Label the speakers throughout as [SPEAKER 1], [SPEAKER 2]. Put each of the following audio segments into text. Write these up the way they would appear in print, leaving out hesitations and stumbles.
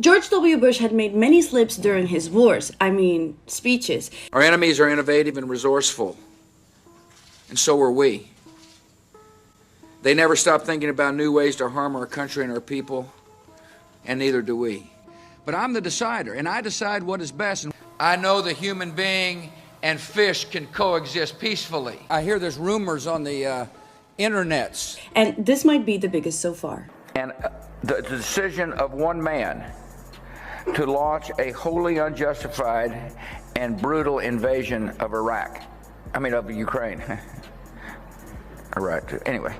[SPEAKER 1] George W. Bush had made many slips during his speeches.
[SPEAKER 2] Our enemies are innovative and resourceful, and so are we. They never stop thinking about new ways to harm our country and our people, and neither do we. But I'm the decider, and I decide what is best. I know the human being and fish can coexist peacefully. I hear there's rumors on the internets.
[SPEAKER 1] And this might be the biggest so far.
[SPEAKER 2] And the decision of one man to launch a wholly unjustified and brutal invasion of of Ukraine. Iraq, too. Anyway.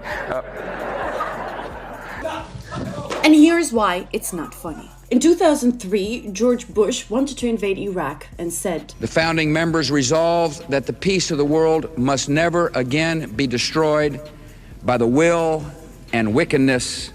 [SPEAKER 1] And here's why it's not funny. In 2003, George Bush wanted to invade Iraq and said,
[SPEAKER 2] "The founding members resolved that the peace of the world must never again be destroyed by the will and wickedness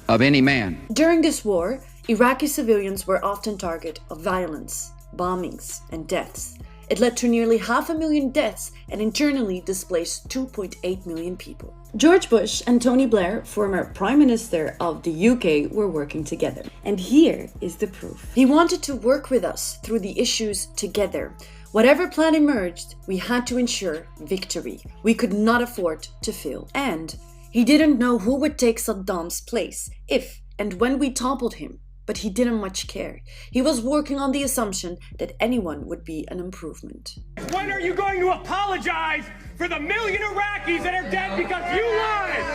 [SPEAKER 2] of any man."
[SPEAKER 1] During this war, Iraqi civilians were often target of violence, bombings, and deaths. It led to nearly 500,000 deaths and internally displaced 2.8 million people. George Bush and Tony Blair, former Prime Minister of the UK, were working together. And here is the proof. He wanted to work with us through the issues together. Whatever plan emerged, we had to ensure victory. We could not afford to fail. And he didn't know who would take Saddam's place if and when we toppled him. But he didn't much care. He was working on the assumption that anyone would be an improvement.
[SPEAKER 3] When are you going to apologize for the million Iraqis that are dead because you lied?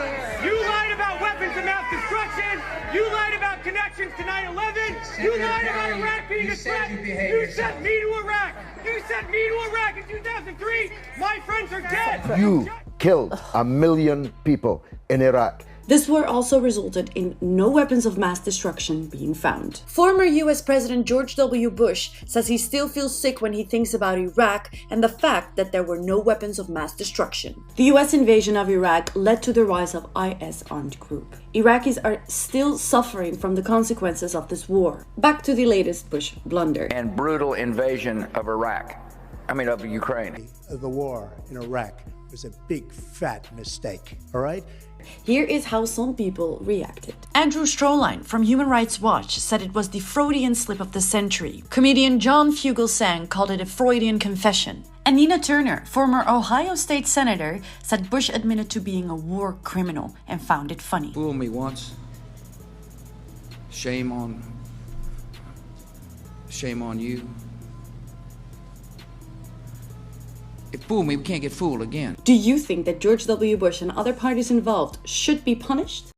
[SPEAKER 3] You lied about weapons of mass destruction. You lied about connections to 9/11. You lied about Iraq being a threat. You sent me to Iraq. You sent me to Iraq in 2003. My friends are dead.
[SPEAKER 4] You killed 1 million people in Iraq.
[SPEAKER 1] This war also resulted in no weapons of mass destruction being found. Former US President George W. Bush says he still feels sick when he thinks about Iraq and the fact that there were no weapons of mass destruction. The US invasion of Iraq led to the rise of IS armed group. Iraqis are still suffering from the consequences of this war. Back to the latest Bush blunder.
[SPEAKER 2] And brutal invasion of of Ukraine.
[SPEAKER 5] The war in Iraq was a big fat mistake, all right?
[SPEAKER 1] Here is how some people reacted. Andrew Stroline from Human Rights Watch said it was the Freudian slip of the century. Comedian John Fugelsang called it a Freudian confession. And Nina Turner, former Ohio State Senator, said Bush admitted to being a war criminal and found it funny.
[SPEAKER 2] Fool me once. Shame on you. If fool me, we can't get fooled again.
[SPEAKER 1] Do you think that George W. Bush and other parties involved should be punished?